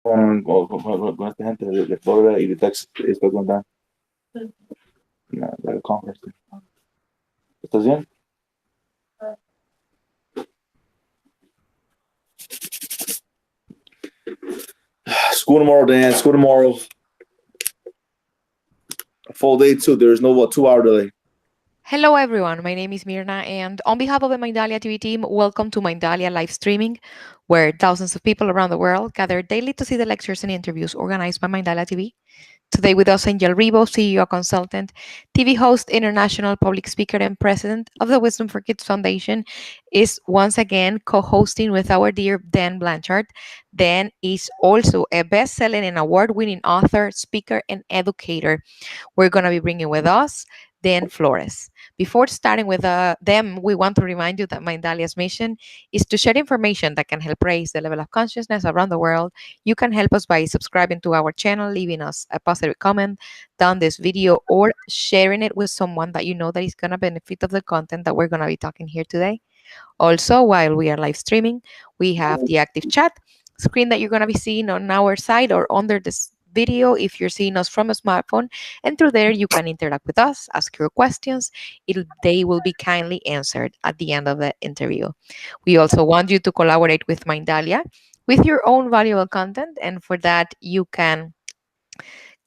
con esta gente de Florida y de Texas estoy contando la conference. ¿Estás bien? School tomorrow, Dan. School tomorrow. A full day too. There is no 2-hour delay. Hello everyone, my name is Mirna, and on behalf of the Mindalia TV team, welcome to Mindalia live streaming, where thousands of people around the world gather daily to see the lectures and interviews organized by Mindalia TV. Today with us, Angel Ribo, CEO consultant, TV host, international public speaker, and president of the Wisdom for Kids Foundation, is once again co-hosting with our dear Dan Blanchard. Dan is also a best-selling and award-winning author, speaker, and educator. We're going to be bringing with us Dan Flores. Before starting with them, we want to remind you that Mindalia's mission is to share information that can help raise the level of consciousness around the world. You can help us by subscribing to our channel, leaving us a positive comment down this video, or sharing it with someone that you know that is going to benefit of the content that we're going to be talking here today. Also, while we are live streaming, we have the active chat screen that you're going to be seeing on our side or under this video if you're seeing us from a smartphone, and through there you can interact with us, ask your questions. They will be kindly answered at the end of the interview. We also want you to collaborate with Mindalia with your own valuable content, and for that you can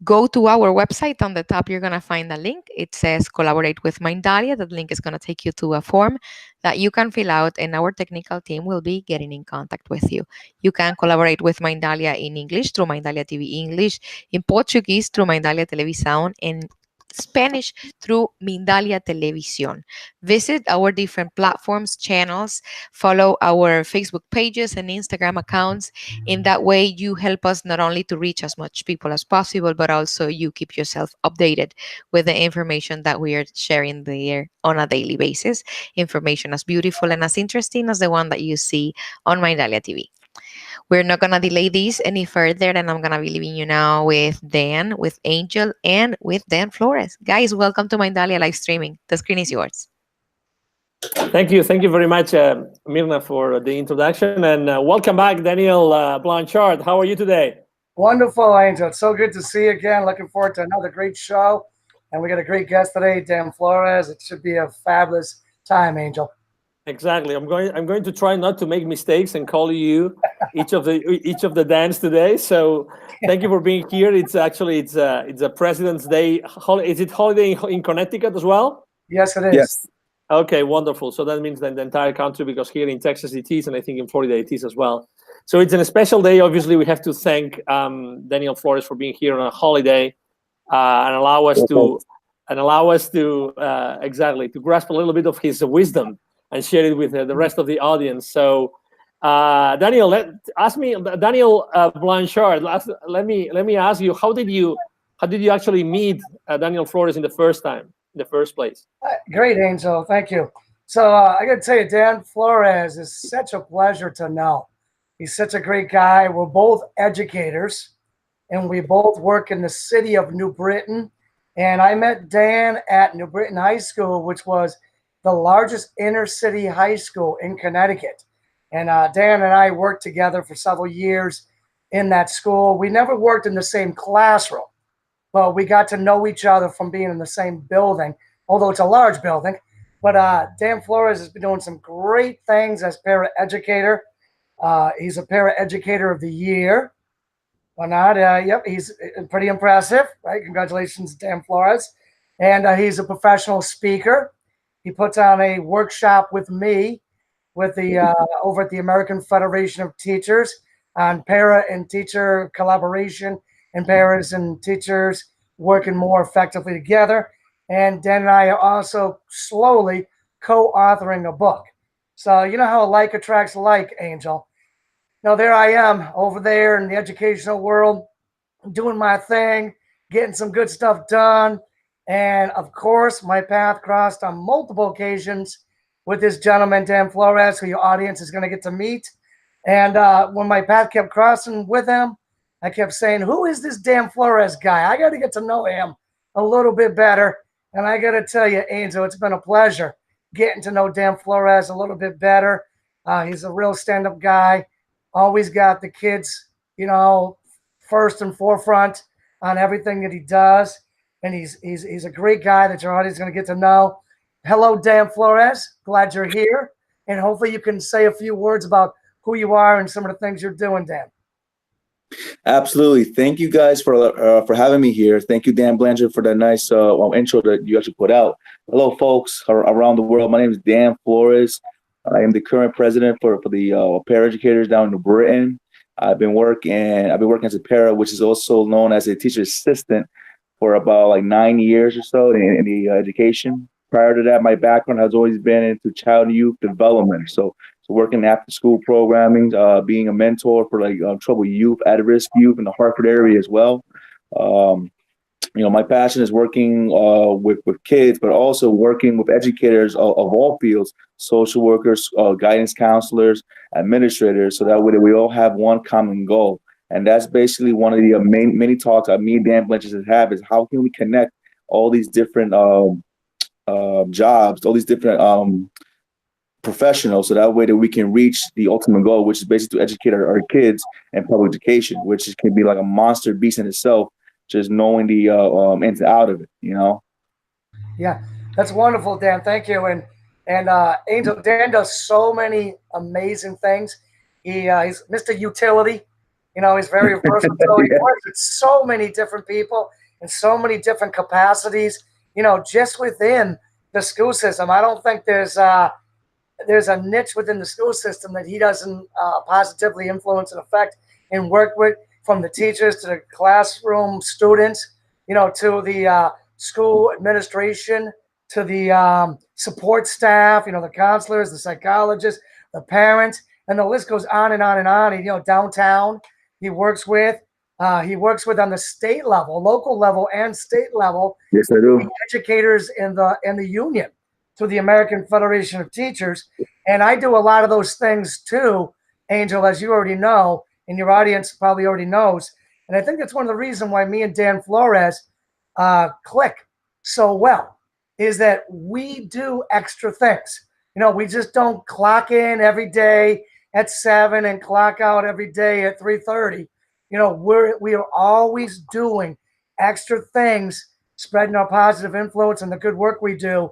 go to our website. On the top, you're going to find a link. It says Collaborate with Mindalia. That link is going to take you to a form that you can fill out, and our technical team will be getting in contact with you. You can collaborate with Mindalia in English through Mindalia TV English, in Portuguese through Mindalia Televisão, and Spanish through Mindalia Televisión. Visit our different platforms, channels, follow our Facebook pages and Instagram accounts. In that way, you help us not only to reach as much people as possible, but also you keep yourself updated with the information that we are sharing there on a daily basis. Information as beautiful and as interesting as the one that you see on Mindalia TV. We're not going to delay this any further, and I'm going to be leaving you now with Dan, with Angel, and with Dan Flores. Guys, welcome to Mindalia live streaming. The screen is yours. Thank you very much, Mirna, for the introduction, and welcome back, Daniel Blanchard. How are you today? Wonderful, Angel. It's so good to see you again. Looking forward to another great show, and we got a great guest today, Dan Flores. It should be a fabulous time, Angel. Exactly. I'm going to try not to make mistakes and call you each of the Dans today. So thank you for being here. It's a President's Day. Is it holiday in Connecticut as well? Yes, it is. Yes. Okay, wonderful. So that means that the entire country, because here in Texas it is, and I think in Florida it is as well. So it's a special day. Obviously, we have to thank Daniel Flores for being here on a holiday and allow us to exactly to grasp a little bit of his wisdom and share it with the rest of the audience. So, Daniel, Daniel Blanchard. Let me ask you, how did you actually meet Daniel Flores in the first place? Great, Angel. Thank you. So I got to tell you, Dan Flores is such a pleasure to know. He's such a great guy. We're both educators, and we both work in the city of New Britain. And I met Dan at New Britain High School, which was the largest inner city high school in Connecticut. And Dan and I worked together for several years in that school. We never worked in the same classroom, but we got to know each other from being in the same building, although it's a large building. But Dan Flores has been doing some great things as para-educator. He's a para-educator of the year. Why not? Yep, he's pretty impressive, right? Congratulations, Dan Flores. And he's a professional speaker. He puts on a workshop with me with the over at the American Federation of Teachers on para and teacher collaboration and paras and teachers working more effectively together. And Dan and I are also slowly co-authoring a book. So you know how like attracts like, Angel. Now there I am over there in the educational world, doing my thing, getting some good stuff done. And of course, my path crossed on multiple occasions with this gentleman, Dan Flores, who your audience is going to get to meet. And when my path kept crossing with him, I kept saying, who is this Dan Flores guy? I got to get to know him a little bit better. And I got to tell you, Angel, it's been a pleasure getting to know Dan Flores a little bit better. He's a real stand-up guy. Always got the kids, first and forefront on everything that he does. And he's a great guy that your audience is going to get to know. Hello, Dan Flores. Glad you're here. And hopefully you can say a few words about who you are and some of the things you're doing, Dan. Absolutely. Thank you guys for having me here. Thank you, Dan Blanchard, for that nice intro that you actually put out. Hello, folks around the world. My name is Dan Flores. I am the current president for the para-educators down in Britain. I've been working as a para, which is also known as a teacher assistant, for about like 9 years or so in the education. Prior to that, my background has always been into child and youth development. So working after school programming, being a mentor for like troubled youth, at-risk youth in the Hartford area as well. My passion is working with kids, but also working with educators of all fields, social workers, guidance counselors, administrators, so that way we all have one common goal. And that's basically one of the many talks me and Dan Blanchard have, is how can we connect all these different jobs, all these different professionals, so that way that we can reach the ultimate goal, which is basically to educate our kids in public education, which can be like a monster beast in itself, just knowing the ins and out of it, Yeah, that's wonderful, Dan. Thank you. And Angel, Dan does so many amazing things. He's Mr. Utility. He's very versatile. He works with so many different people in so many different capacities, just within the school system. I don't think there's a niche within the school system that he doesn't positively influence and affect and work with, from the teachers to the classroom students, to the school administration, to the support staff, the counselors, the psychologists, the parents, and the list goes on and on and on. And, downtown, he works with on the state level, local level, and state level. Yes, I do. The educators in the union, through the American Federation of Teachers. And I do a lot of those things too, Angel, as you already know, and your audience probably already knows. And I think that's one of the reasons why me and Dan Flores click so well, is that we do extra things. We just don't clock in every day at 7 and clock out every day at 3:30. We are always doing extra things, spreading our positive influence and the good work we do,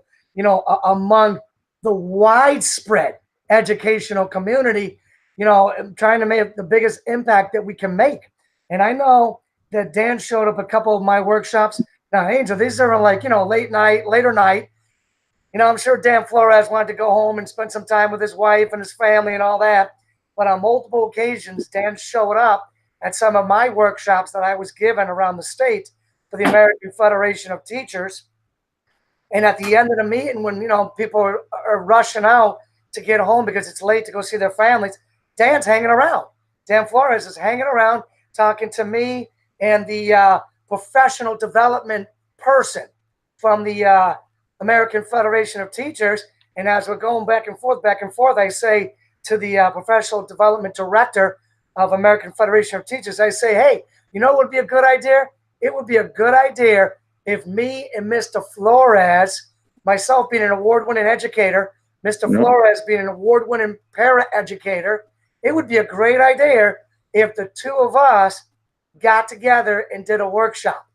among the widespread educational community, trying to make the biggest impact that we can make. And I know that Dan showed up a couple of my workshops. Now, Angel, these are like, later night. I'm sure Dan Flores wanted to go home and spend some time with his wife and his family and all that. But on multiple occasions, Dan showed up at some of my workshops that I was given around the state for the American Federation of Teachers. And at the end of the meeting, when, people are rushing out to get home because it's late to go see their families, Dan's hanging around. Dan Flores is hanging around talking to me and the professional development person from the American Federation of Teachers. And as we're going back and forth, I say to the professional development director of American Federation of Teachers, I say, hey, what would be a good idea? It would be a good idea if me and Mr. Flores, myself being an award-winning educator, Mr. Flores being an award-winning para-educator, it would be a great idea if the two of us got together and did a workshop.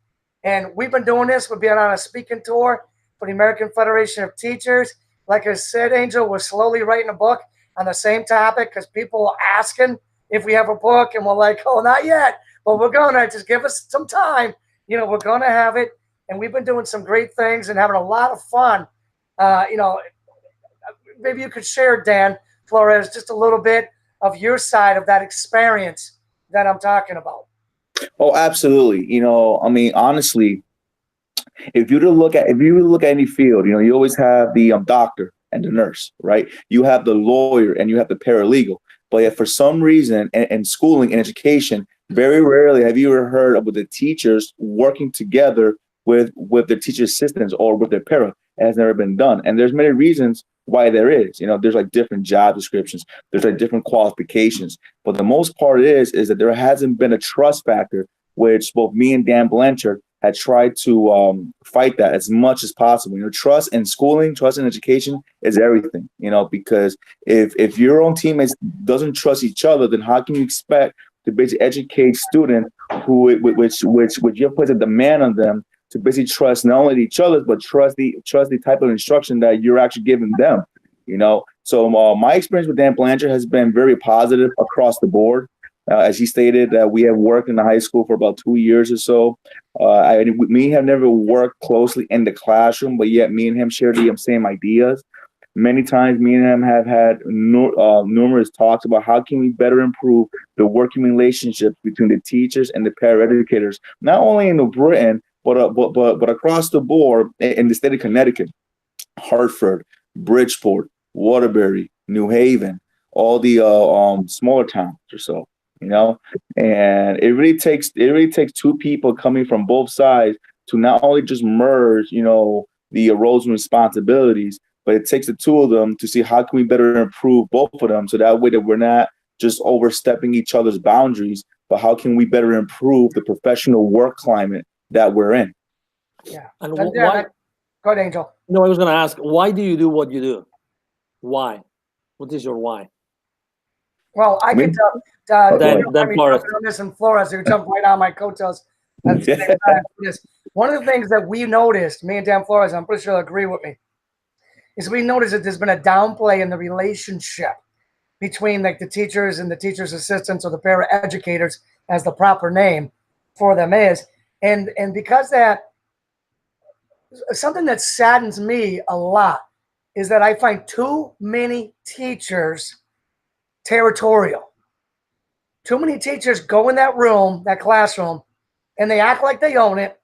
And we've been doing this. We've been on a speaking tour for the American Federation of Teachers. Like I said, Angel, we're slowly writing a book on the same topic because people are asking if we have a book, and we're like, oh, not yet, but we're going to just give us some time. We're going to have it. And we've been doing some great things and having a lot of fun. Maybe you could share, Dan Flores, just a little bit of your side of that experience that I'm talking about. Oh, absolutely. Honestly, if you look at any field, you always have the doctor and the nurse, right? You have the lawyer and you have the paralegal. But if for some reason in schooling and education, very rarely have you ever heard of the teachers working together with the teacher assistants or with their para. It has never been done. And there's many reasons why there is. There's like different job descriptions. There's like different qualifications. But the most part is that there hasn't been a trust factor, which both me and Dan Blanchard had tried to fight that as much as possible. Trust in schooling, trust in education is everything, because if your own teammates doesn't trust each other, then how can you expect to basically educate students which you put a demand on them to basically trust not only each other but trust the type of instruction that you're actually giving them. So my experience with Dan Blanchard has been very positive across the board. As he stated, we have worked in the high school for about 2 years or so. Me have never worked closely in the classroom, but yet me and him share the same ideas. Many times, me and him have had numerous talks about how can we better improve the working relationships between the teachers and the para-educators, not only in Britain, but across the board in the state of Connecticut, Hartford, Bridgeport, Waterbury, New Haven, all the smaller towns or so. And it really takes two people coming from both sides to not only just merge, the roles and responsibilities, but it takes the two of them to see how can we better improve both of them, so that way that we're not just overstepping each other's boundaries, but how can we better improve the professional work climate that we're in. Yeah. And why? Go ahead, Angel. No, I was going to ask, why do you do what you do? Why? What is your why? Well, I can tell. Dan Flores. On this and Flores, who jumped right on my coattails. One of the things that we noticed, me and Dan Flores, I'm pretty sure they'll agree with me, is we noticed that there's been a downplay in the relationship between like the teachers and the teachers' assistants, or the para-educators, as the proper name for them is. And because that, something that saddens me a lot is that I find too many teachers territorial. Too many teachers go in that room, that classroom, and they act like they own it.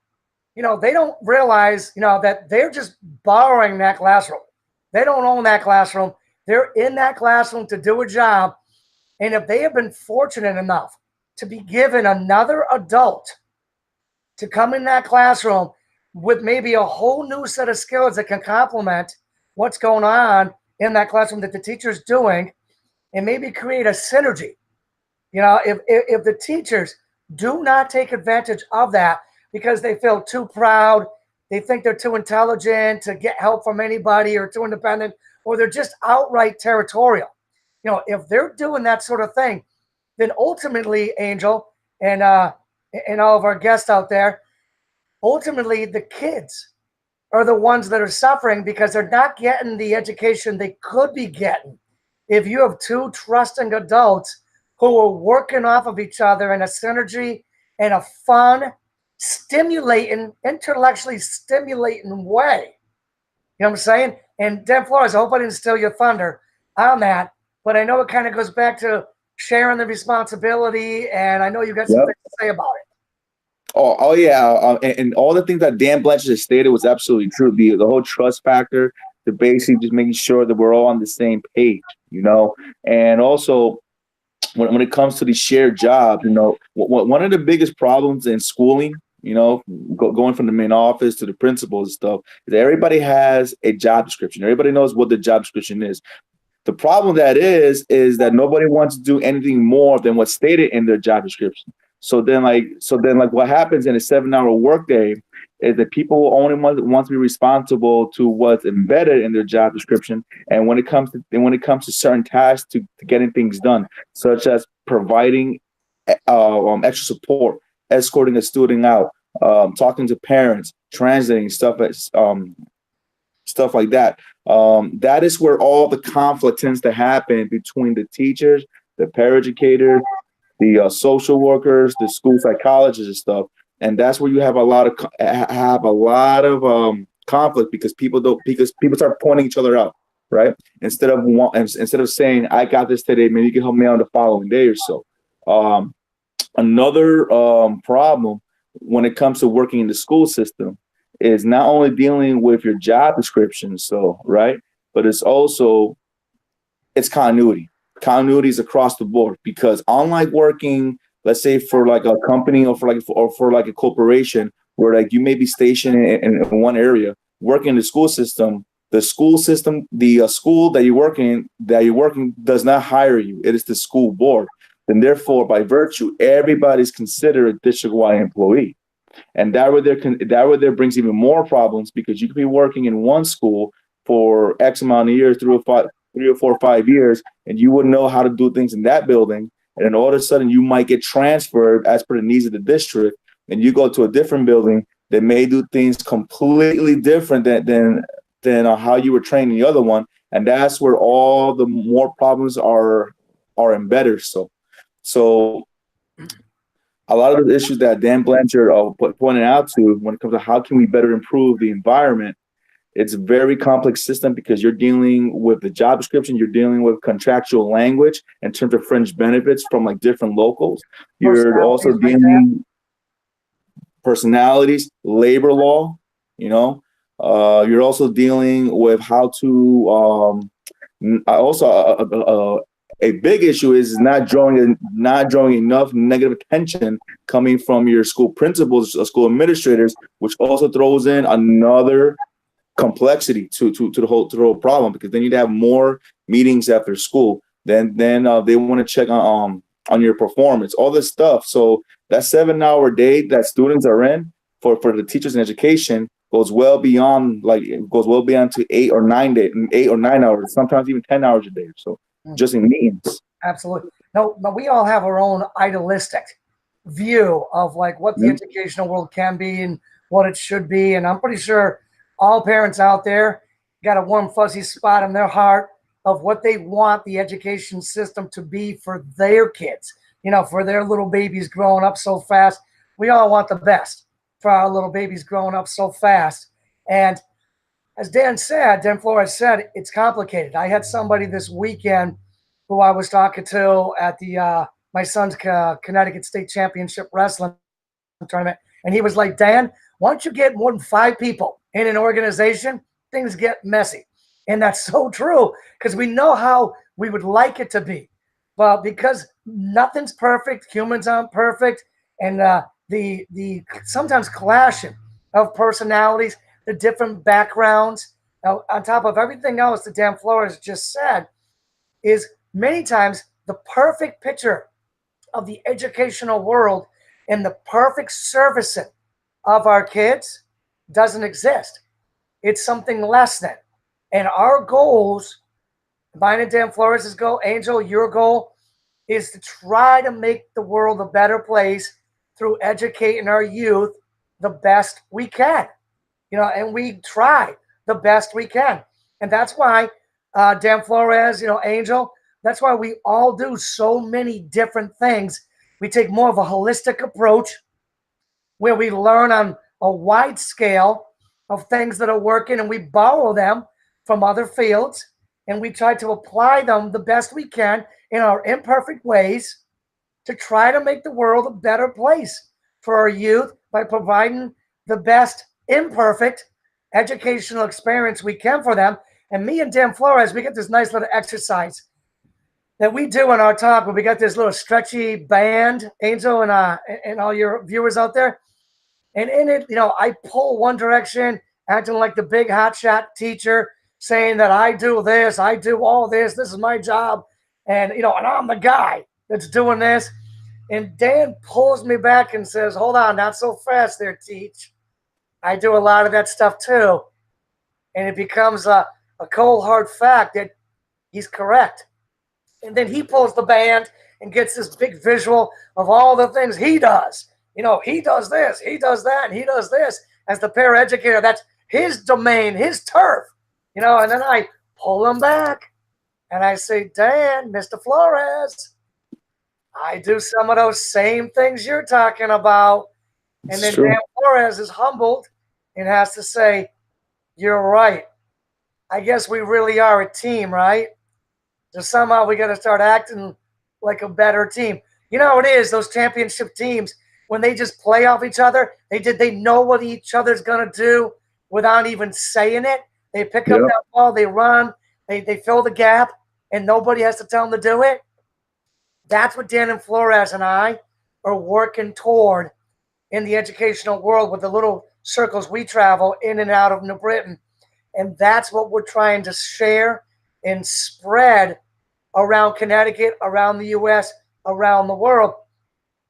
They don't realize, that they're just borrowing that classroom. They don't own that classroom. They're in that classroom to do a job. And if they have been fortunate enough to be given another adult to come in that classroom with maybe a whole new set of skills that can complement what's going on in that classroom that the teacher's doing, and maybe create a synergy. If the teachers do not take advantage of that because they feel too proud, they think they're too intelligent to get help from anybody, or too independent, or they're just outright territorial. If they're doing that sort of thing, then ultimately, Angel, and all of our guests out there, ultimately the kids are the ones that are suffering because they're not getting the education they could be getting. If you have two trusting adults who are working off of each other in a synergy and a fun, intellectually stimulating way. You know what I'm saying? And Dan Flores, I hope I didn't steal your thunder on that, but I know it kind of goes back to sharing the responsibility, and I know you got something to say about it. Oh yeah, and all the things that Dan Blanchard has stated was absolutely true. The whole trust factor, the basically just making sure that we're all on the same page, and also when it comes to the shared job, one of the biggest problems in schooling, going from the main office to the principals and stuff, is that everybody has a job description. Everybody knows what the job description is. The problem that is that nobody wants to do anything more than what's stated in their job description. So then what happens in a 7-hour workday is that people only want to be responsible to what's embedded in their job description. And when it comes to certain tasks to getting things done, such as providing extra support, escorting a student out, talking to parents, translating stuff like that. That is where all the conflict tends to happen between the teachers, the paraeducators, the social workers, the school psychologists and stuff. And that's where you have a lot of conflict because people start pointing each other out, right? Instead of saying, I got this today, maybe you can help me out the following day or so. Another problem when it comes to working in the school system is not only dealing with your job description, right, but it's continuity. Continuity is across the board, because unlike working, let's say for like a company or for like a corporation where like you may be stationed in one area, working in the school system, the school that you're working does not hire you. It is the school board. And therefore, by virtue, everybody's considered a district-wide employee. And that right there brings even more problems, because you could be working in one school for X amount of years, 3 or 4 or 5 years, and you wouldn't know how to do things in that building. and then all of a sudden you might get transferred as per the needs of the district, and you go to a different building that may do things completely different than how you were trained in the other one, and that's where all the more problems are embedded. So a lot of the issues that Dan Blanchard pointed out to when it comes to how can we better improve the environment, it's a very complex system because you're dealing with the job description, you're dealing with contractual language in terms of fringe benefits from like different locals. You're also dealing personalities, labor law, you know. You're also dealing with how to a big issue is not drawing enough negative attention coming from your school principals or school administrators, which also throws in another complexity to the whole problem, because then you'd have more meetings after school. Then they want to check on your performance, all this stuff. So that 7-hour day that students are in for the teachers in education goes well beyond to 8 or 9 hours, sometimes even 10 hours a day or so, just in meetings. Absolutely. No, but we all have our own idealistic view of like what the educational world can be and what it should be. And I'm pretty sure all parents out there got a warm, fuzzy spot in their heart of what they want the education system to be for their kids, you know, for their little babies growing up so fast. We all want the best for our little babies growing up so fast. And as Dan Flores said, it's complicated. I had somebody this weekend who I was talking to at the my son's Connecticut State Championship Wrestling tournament. And he was like, Dan, once you get more than 5 people in an organization, things get messy. And that's so true, because we know how we would like it to be. But because nothing's perfect, humans aren't perfect, and the sometimes clashing of personalities, the different backgrounds, on top of everything else that Dan Flores just said, is many times the perfect picture of the educational world and the perfect servicing of our kids doesn't exist. It's something less than. And our goals, mine and Dan Flores' goal, Angel, your goal, is to try to make the world a better place through educating our youth the best we can. You know, and we try the best we can. And that's why Dan Flores, you know, Angel, that's why we all do so many different things. We take more of a holistic approach where we learn on a wide scale of things that are working, and we borrow them from other fields, and we try to apply them the best we can in our imperfect ways to try to make the world a better place for our youth by providing the best imperfect educational experience we can for them. And me and Dan Flores, we get this nice little exercise that we do in our talk where we got this little stretchy band, Angel, and all your viewers out there. And in it, you know, I pull one direction, acting like the big hotshot teacher, saying that I do this, I do all this, this is my job, and you know, and I'm the guy that's doing this. And Dan pulls me back and says, hold on, not so fast there, Teach. I do a lot of that stuff too. And it becomes a cold hard fact that he's correct. And then he pulls the band and gets this big visual of all the things he does. You know, he does this, he does that, and he does this. As the paraeducator, that's his domain, his turf. You know, and then I pull him back and I say, Dan, Mr. Flores, I do some of those same things you're talking about. And then Dan Flores is humbled and has to say, you're right. I guess we really are a team, right? So somehow we got to start acting like a better team. You know how it is, those championship teams, when they just play off each other, they know what each other's going to do without even saying it. They pick up that ball, they run, they fill the gap, and nobody has to tell them to do it. That's what Dan and Flores and I are working toward in the educational world with the little circles we travel in and out of New Britain. And that's what we're trying to share and spread around Connecticut, around the U.S., around the world.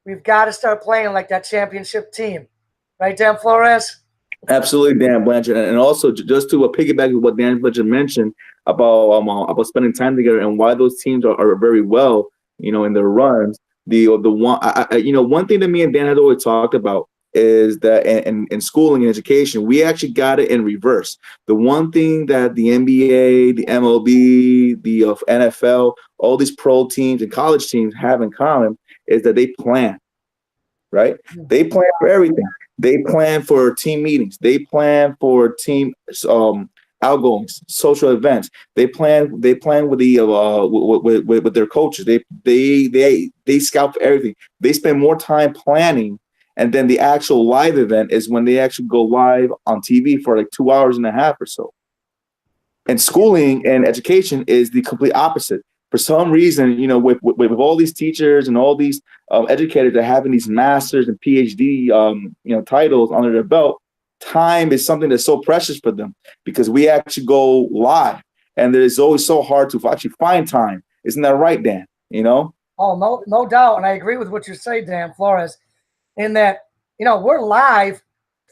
We've got to start playing like that championship team. Right, Dan Flores? Absolutely, Dan Blanchard. And also, just to piggyback with what Dan Blanchard mentioned about spending time together and why those teams are very well, in their runs. The one, one thing that me and Dan had always talked about is that in schooling and education, we actually got it in reverse. The one thing that the NBA, the MLB, the NFL, all these pro teams and college teams have in common is that they plan, right? They plan for everything. They plan for team meetings. They plan for team outgoings, social events. They plan with the with their coaches. They scout for everything. They spend more time planning, and then the actual live event is when they actually go live on TV for like 2 hours and a half or so. And schooling and education is the complete opposite. For some reason, with all these teachers and all these educators that are having these masters and PhD titles under their belt, time is something that's so precious for them because we actually go live, and it's always so hard to actually find time. Isn't that right, Dan? Oh, no doubt, and I agree with what you say, Dan Flores, in that we're live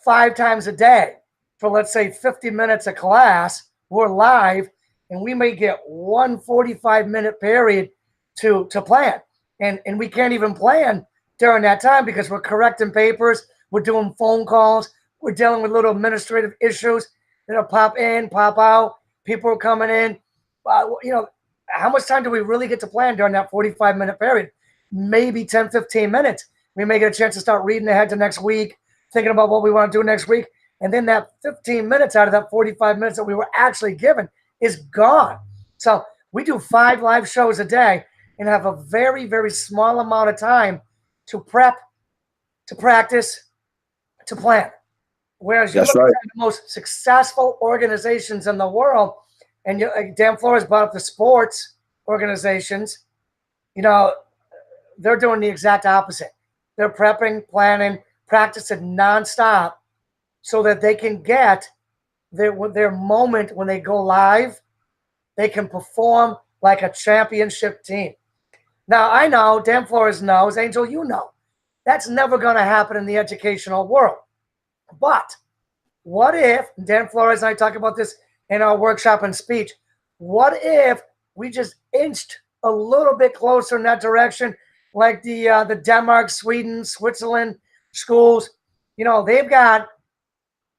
5 times a day for, let's say, 50 minutes of class. We're live, and we may get 1 45-minute period to plan, and we can't even plan during that time because we're correcting papers, we're doing phone calls, we're dealing with little administrative issues that'll pop in, pop out. People are coming in. How much time do we really get to plan during that 45-minute period? Maybe 10, 15 minutes. We may get a chance to start reading ahead to next week, thinking about what we want to do next week. And then that 15 minutes out of that 45 minutes that we were actually given is gone. So we do 5 live shows a day and have a very, very small amount of time to prep, to practice, to plan. Whereas you look at the most successful organizations in the world, and Dan Flores brought up the sports organizations, they're doing the exact opposite. They're prepping, planning, practicing nonstop so that they can get their moment when they go live. They can perform like a championship team. Now, I know, Dan Flores knows, Angel, that's never going to happen in the educational world. But what if, Dan Flores and I talk about this in our workshop and speech, what if we just inched a little bit closer in that direction, like the Denmark, Sweden, Switzerland schools? They've got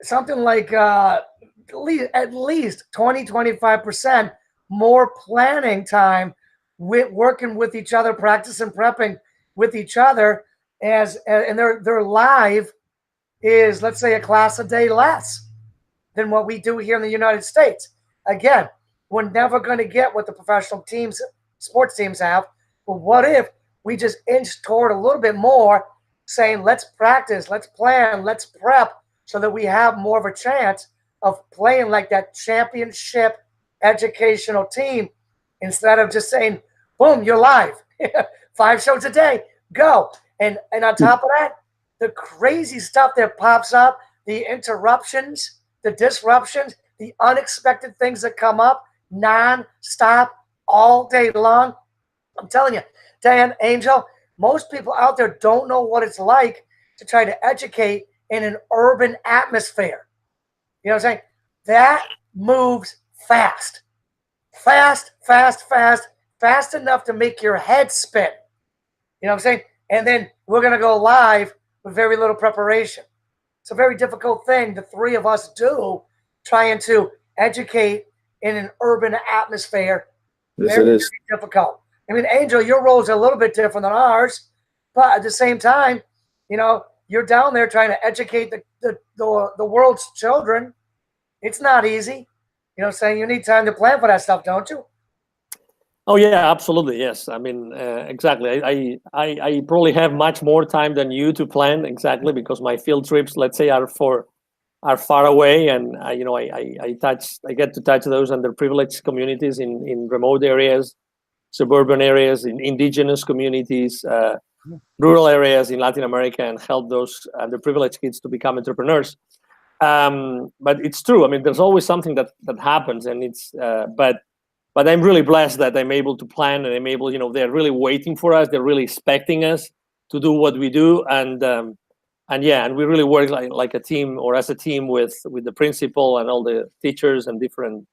something like at least 20, 25% more planning time with working with each other, practicing, prepping with each other, and their live is, let's say, a class a day less than what we do here in the United States. Again, we're never going to get what the professional teams, sports teams have. But what if we just inch toward a little bit more, saying, let's practice, let's plan, let's prep, so that we have more of a chance of playing like that championship educational team, instead of just saying, boom, you're live. 5 shows a day, go. And on top of that, the crazy stuff that pops up, the interruptions, the disruptions, the unexpected things that come up non-stop all day long. I'm telling you, Dan, Angel, most people out there don't know what it's like to try to educate in an urban atmosphere. You know what I'm saying? That moves fast. Fast enough to make your head spin. You know what I'm saying? And then we're going to go live with very little preparation. It's a very difficult thing the 3 of us do, trying to educate in an urban atmosphere. Yes, it is. Very difficult. I mean, Angel, your role is a little bit different than ours, but at the same time, you're down there trying to educate the world's children. It's not easy. Saying you need time to plan for that stuff, don't you? Oh yeah, absolutely. Yes. I mean, exactly. I probably have much more time than you to plan, exactly, because my field trips, let's say, are far away, and I get to touch those underprivileged communities in remote areas, suburban areas, in indigenous communities, rural areas in Latin America, and help those underprivileged kids to become entrepreneurs. But it's true. I mean, there's always something that happens, and it's but I'm really blessed that I'm able to plan, and I'm able, they're really waiting for us. They're really expecting us to do what we do, and we really work like a team, or as a team with the principal and all the teachers and different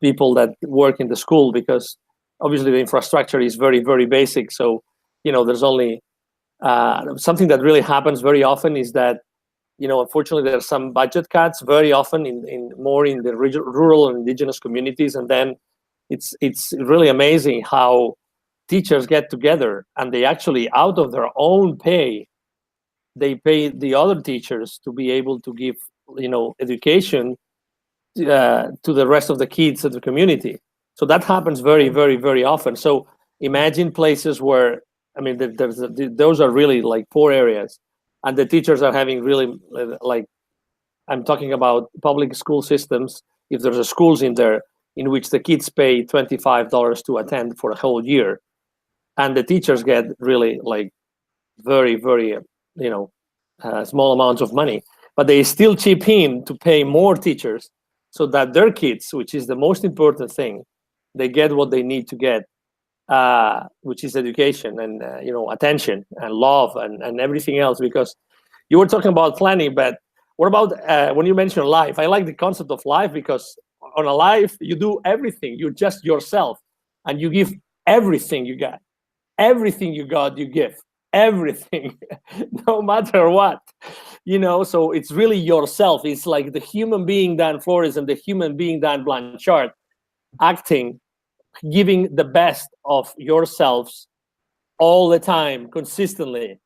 people that work in the school, because obviously the infrastructure is very, very basic. So, there's only something that really happens very often is that, unfortunately, there are some budget cuts very often in the rural and indigenous communities. And then it's really amazing how teachers get together and they actually, out of their own pay, they pay the other teachers to be able to give, education to the rest of the kids of the community. So that happens very, very, very often. So imagine places where, those are really like poor areas, and the teachers are having really like, I'm talking about public school systems. If there's a schools in there in which the kids pay $25 to attend for a whole year, and the teachers get really like very, very, small amounts of money, but they still chip in to pay more teachers so that their kids, which is the most important thing, they get what they need to get, which is education and, attention and love and everything else. Because you were talking about planning, but what about when you mention life? I like the concept of life, because on a life, you do everything. You're just yourself, and you give everything you got. Everything you got, you give. Everything, no matter what, so it's really yourself. It's like the human being Dan Flores and the human being Dan Blanchard acting, giving the best of yourselves all the time, consistently,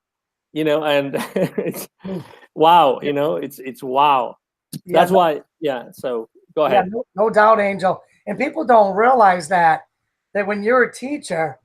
and it's wow, it's wow. Yeah, That's why, so go ahead. Yeah, no doubt, Angel. And people don't realize that when you're a teacher,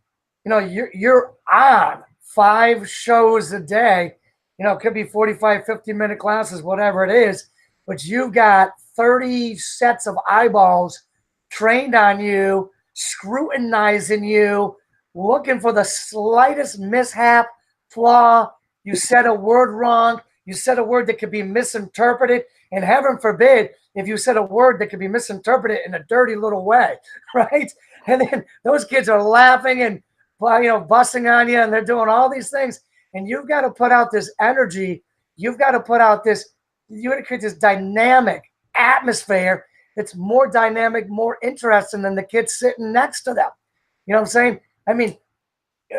you're on 5 shows a day. It could be 45, 50-minute classes, whatever it is, but you've got 30 sets of eyeballs trained on you, scrutinizing you, looking for the slightest mishap, flaw. You said a word wrong. You said a word that could be misinterpreted. And heaven forbid, if you said a word that could be misinterpreted in a dirty little way, right? And then those kids are laughing and, busting on you, and they're doing all these things. And you've got to put out this energy. You've got to put out this, you got to create this dynamic atmosphere that's more dynamic, more interesting than the kids sitting next to them. You know what I'm saying?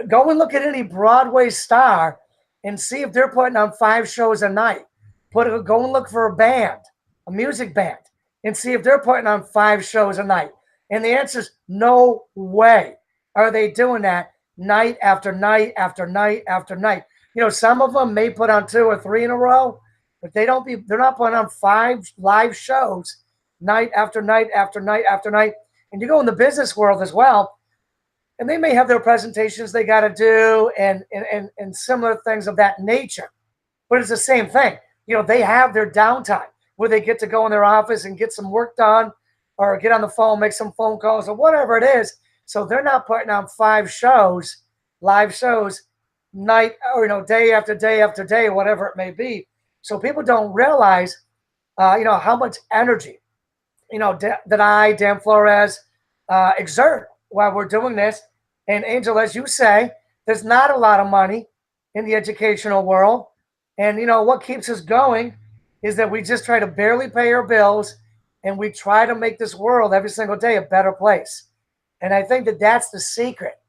Go and look at any Broadway star and see if they're putting on 5 shows a night. Go and look for a band, a music band, and see if they're putting on 5 shows a night. And the answer is no way are they doing that night after night after night after night. Some of them may put on 2 or 3 in a row, but they're not putting on 5 live shows night after night after night after night. And you go in the business world as well, and they may have their presentations they got to do and similar things of that nature. But it's the same thing. They have their downtime where they get to go in their office and get some work done, or get on the phone, make some phone calls, or whatever it is. So they're not putting on 5 shows, live shows, night, or day after day after day, whatever it may be. So people don't realize, how much energy, that I, Dan Flores, exert while we're doing this. And Angel, as you say, there's not a lot of money in the educational world. And, what keeps us going is that we just try to barely pay our bills, and we try to make this world every single day a better place. And I think that that's the secret,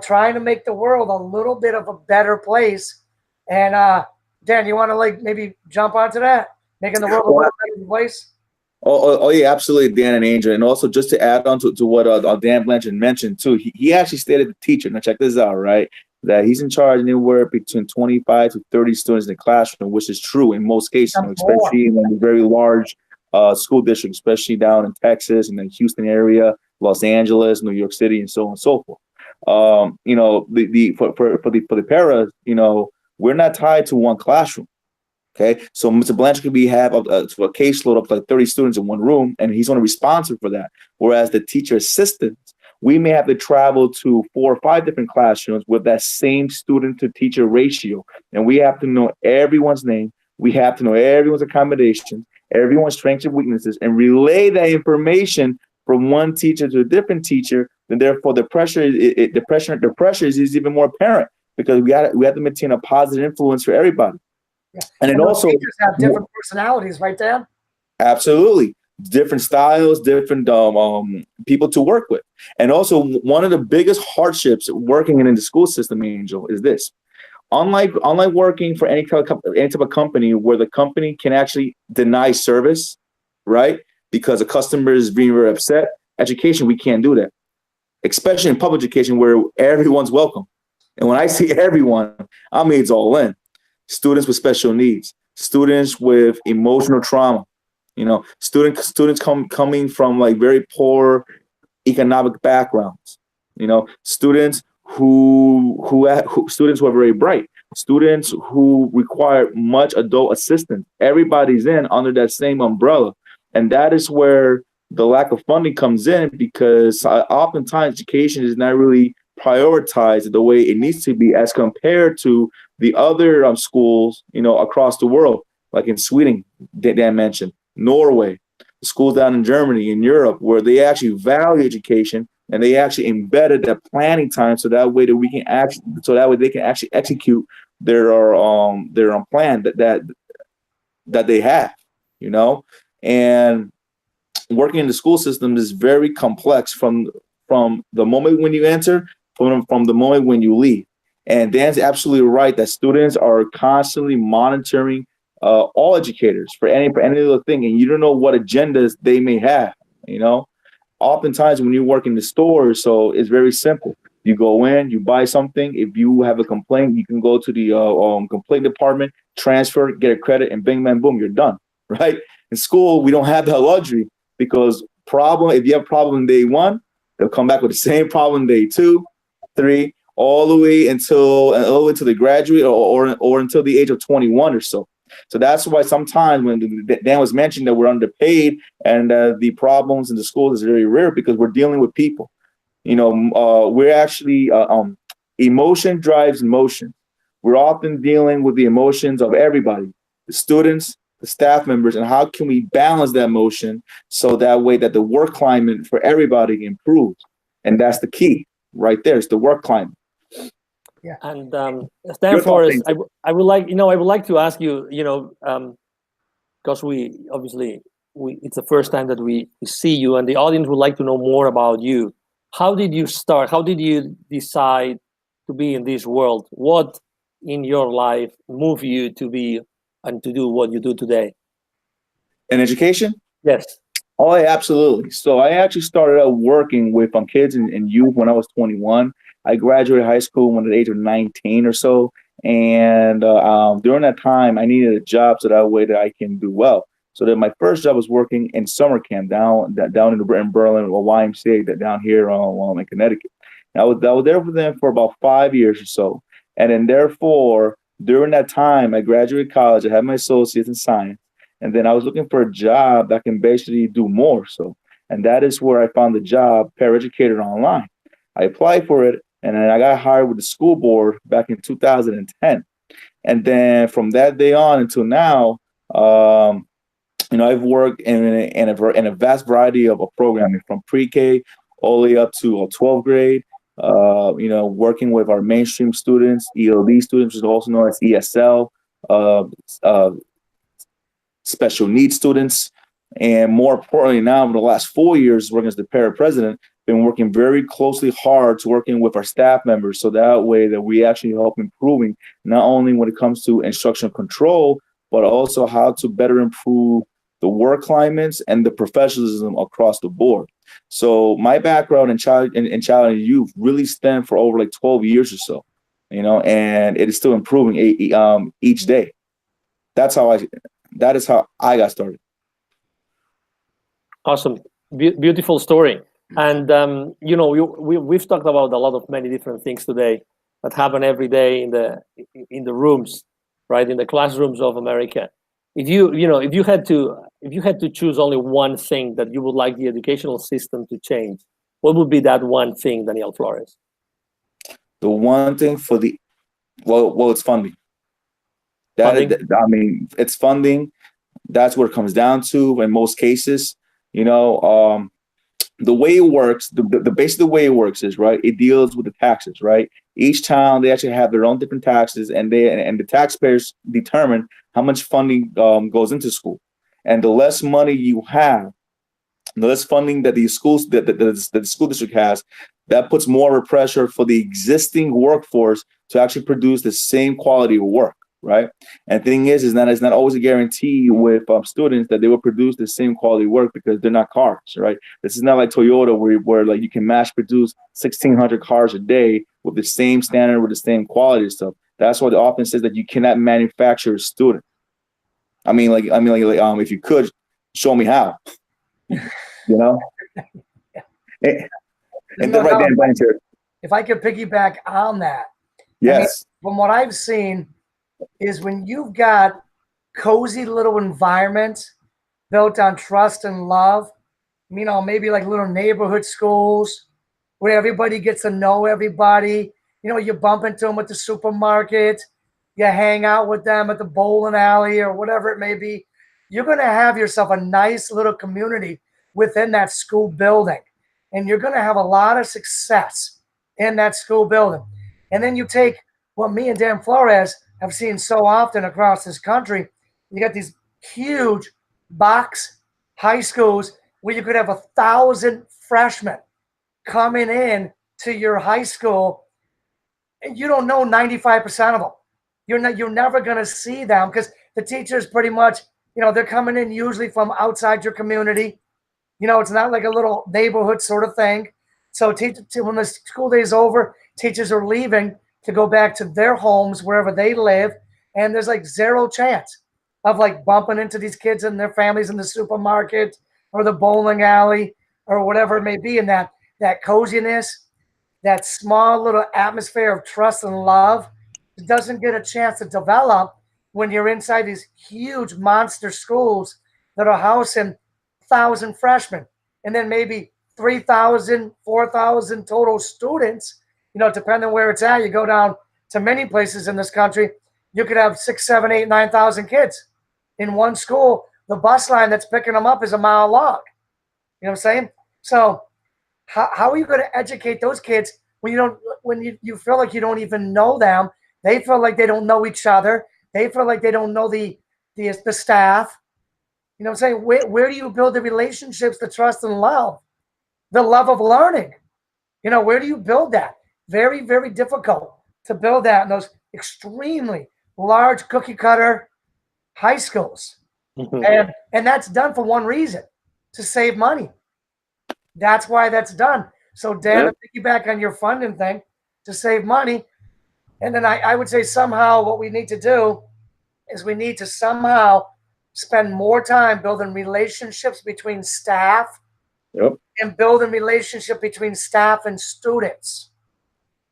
trying to make the world a little bit of a better place. And Dan, you want to maybe jump onto that, making the world a little better place? Oh, yeah, absolutely, Dan and Angel. And also, just to add on to what Dan Blanchard mentioned too, he actually stated the teacher. Now check this out, right? That he's in charge anywhere between 25 to 30 students in the classroom, which is true in most cases, especially in a very large school district, especially down in Texas and the Houston area, Los Angeles, New York City, and so on and so forth. For the paras, we're not tied to one classroom. Okay, so Mr. Blanchard could have up to a caseload of like 30 students in one room, and he's only responsible for that. Whereas the teacher assistants, we may have to travel to 4 or 5 different classrooms with that same student to teacher ratio, and we have to know everyone's name. We have to know everyone's accommodations, everyone's strengths and weaknesses, and relay that information from one teacher to a different teacher. And therefore, the pressure is even more apparent, because we have to maintain a positive influence for everybody. Yeah. And it also teachers have different personalities, right, Dan? Absolutely. different styles, different people to work with. And also, one of the biggest hardships working in the school system, Angel, is this. Unlike working for any type of company where the company can actually deny service, right? Because a customer is being very upset. Education, we can't do that, especially in public education where everyone's welcome. And when I say everyone, I mean it's all in. Students with special needs, students with emotional trauma, students coming from like very poor economic backgrounds, students who students who are very bright, students who require much adult assistance. Everybody's in under that same umbrella. And that is where the lack of funding comes in, because oftentimes education is not really prioritized the way it needs to be as compared to the other schools, across the world, like in Sweden, Dan mentioned, Norway, the schools down in Germany, in Europe, where they actually value education and they actually embedded that planning time so that way they can actually execute their plan that they have, and working in the school system is very complex from the moment when you enter, from the moment when you leave. And Dan's absolutely right that students are constantly monitoring all educators for any little thing, and you don't know what agendas they may have. Oftentimes when you work in the stores, so it's very simple. You go in, you buy something. If you have a complaint, you can go to the complaint department, transfer, get a credit, and bing, bang, boom, you're done. Right? In school, we don't have that luxury, because if you have a problem day one, they'll come back with the same problem day 2, 3, all the way until they graduate or until the age of 21 or so. So that's why sometimes when Dan was mentioning that we're underpaid and the problems in the schools is very rare, because we're dealing with people. We're actually emotion drives emotion. We're often dealing with the emotions of everybody, the students, the staff members, and how can we balance that emotion so that way that the work climate for everybody improves. And that's the key right there. It's the work climate. Yeah. And Dan Flores, I would like to ask you, because it's the first time that we see you, and the audience would like to know more about you. How did you start? How did you decide to be in this world? What in your life moved you to be and to do what you do today? In education? Yes. Oh, yeah, absolutely. So I actually started out working with kids and youth when I was 21. I graduated high school when at the age of 19 or so. And during that time, I needed a job so that way that I can do well. So then my first job was working in summer camp down in Berlin, or YMCA, down here in Connecticut. And I was there with them for about 5 years or so. And then therefore, during that time, I graduated college. I had my associates in science. And then I was looking for a job that can basically do more. So, and that is where I found the job, Para-educator online. I applied for it, and then I got hired with the school board back in 2010. And then from that day on until now, I've worked in a vast variety of programming, from pre-K all the way up to 12th grade. Working with our mainstream students, ELD students, which is also known as ESL, special needs students, and more importantly, now in the last 4 years, working as the para-president, been working very closely hard to working with our staff members, so that way that we actually help improving not only when it comes to instructional control, but also how to better improve the work climates and the professionalism across the board. So my background in child and youth really stemmed for over like 12 years or so, and it is still improving each day. That is how I got started. Awesome. Beautiful story. And, we've talked about a lot of many different things today that happen every day in the rooms, right? In the classrooms of America. If you had to choose only one thing that you would like the educational system to change, what would be that one thing, Daniel Flores? The one thing it's funding. It's funding. That's what it comes down to in most cases. The way it works, the way it works is, right, it deals with the taxes, right? Each town, they actually have their own different taxes, and the taxpayers determine how much funding goes into school. And the less money you have, the less funding that the schools that the school district has, that puts more pressure for the existing workforce to actually produce the same quality of work, right? And the thing is that it's not always a guarantee with students that they will produce the same quality work because they're not cars, right? This is not like Toyota where like you can mass produce 1,600 cars a day with the same standard, with the same quality stuff. That's why the often says that you cannot manufacture a student. I mean, if you could show me how, you know. And then right there, Blanchard. If I could piggyback on that, Yes. I mean, from what I've seen, is when you've got cozy little environments built on trust and love, you know, maybe like little neighborhood schools where everybody gets to know everybody. You know, you bump into them at the supermarket, you hang out with them at the bowling alley or whatever it may be. You're going to have yourself a nice little community within that school building. And you're going to have a lot of success in that school building. And then you take what me and Dan Flores have seen so often across this country. You got these huge box high schools where you could have 1,000 freshmen coming in to your high school, and you don't know 95% of them. You're never going to see them because the teachers pretty much, you know, they're coming in usually from outside your community. You know, it's not like a little neighborhood sort of thing. So when the school day is over, teachers are leaving to go back to their homes, wherever they live. And there's like zero chance of like bumping into these kids and their families in the supermarket or the bowling alley or whatever it may be. And that coziness, that small little atmosphere of trust and love doesn't get a chance to develop when you're inside these huge monster schools that are housing 1,000 freshmen and then maybe 3,000, 4,000 total students. You know, depending on where it's at, you go down to many places in this country, you could have 6, 7, 8, 9,000 kids in one school. The bus line that's picking them up is a mile long. You know what I'm saying? So how are you going to educate those kids when you feel like you don't even know them? They feel like they don't know each other. They feel like they don't know the staff. You know what I'm saying? Where do you build the relationships, the trust and love, the love of learning? You know, where do you build that? Very, very difficult to build that in those extremely large cookie cutter high schools. Mm-hmm. And that's done for one reason, to save money. That's why that's done. So Dan, to piggyback on your funding thing, to save money. And then I would say somehow what we need to do is we need to somehow spend more time building relationships between staff and building relationship between staff and students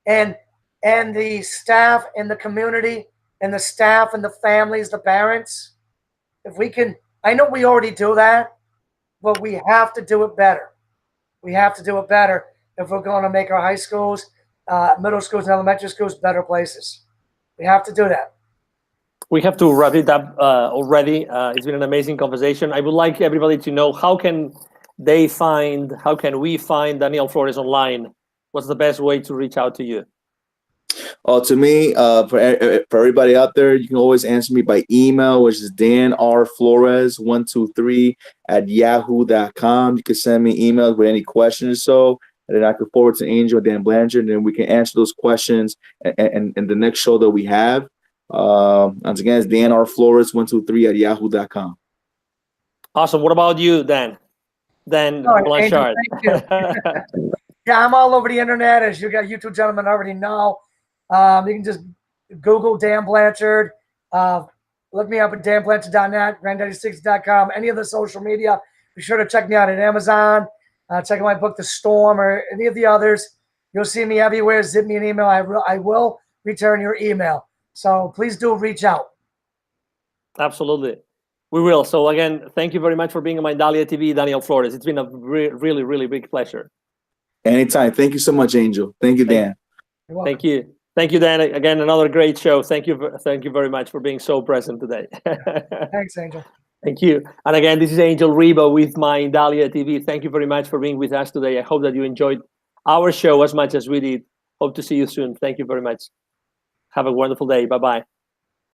and the staff and the community and the staff and the families, the parents. If we can, I know we already do that, but we have to do it better. We have to do it better if we're going to make our high schools, middle schools, and elementary schools better places. We have to do that. We have to wrap it up already. It's been an amazing conversation. I would like everybody to know how can we find Daniel Flores online? What's the best way to reach out to you? To me, for everybody out there, you can always answer me by email, which is danrflores123@yahoo.com. You can send me emails with any questions or so, and then I can forward to Angel or Dan Blanchard, and then we can answer those questions and the next show that we have. Once again, it's danrflores123@yahoo.com. Awesome. What about you, Dan? Dan Blanchard. Thank you. Yeah, I'm all over the internet, as you YouTube gentlemen already know. You can just Google Dan Blanchard. Look me up at danblanchard.net, granddaddy6.com, any of the social media. Be sure to check me out at Amazon. Check out my book, The Storm, or any of the others. You'll see me everywhere. Zip me an email. I will return your email. So please do reach out. Absolutely. We will. So again, thank you very much for being on Mindalia TV, Daniel Flores. It's been a really, really big pleasure. Anytime. Thank you so much, Angel. Thank you, Dan. Thank you. Thank you, Dan. Again, another great show. Thank you very much for being so present today. Thanks, Angel. Thank you. And again, this is Angel Ribo with Mindalia TV. Thank you very much for being with us today. I hope that you enjoyed our show as much as we did. Hope to see you soon. Thank you very much. Have a wonderful day. Bye-bye.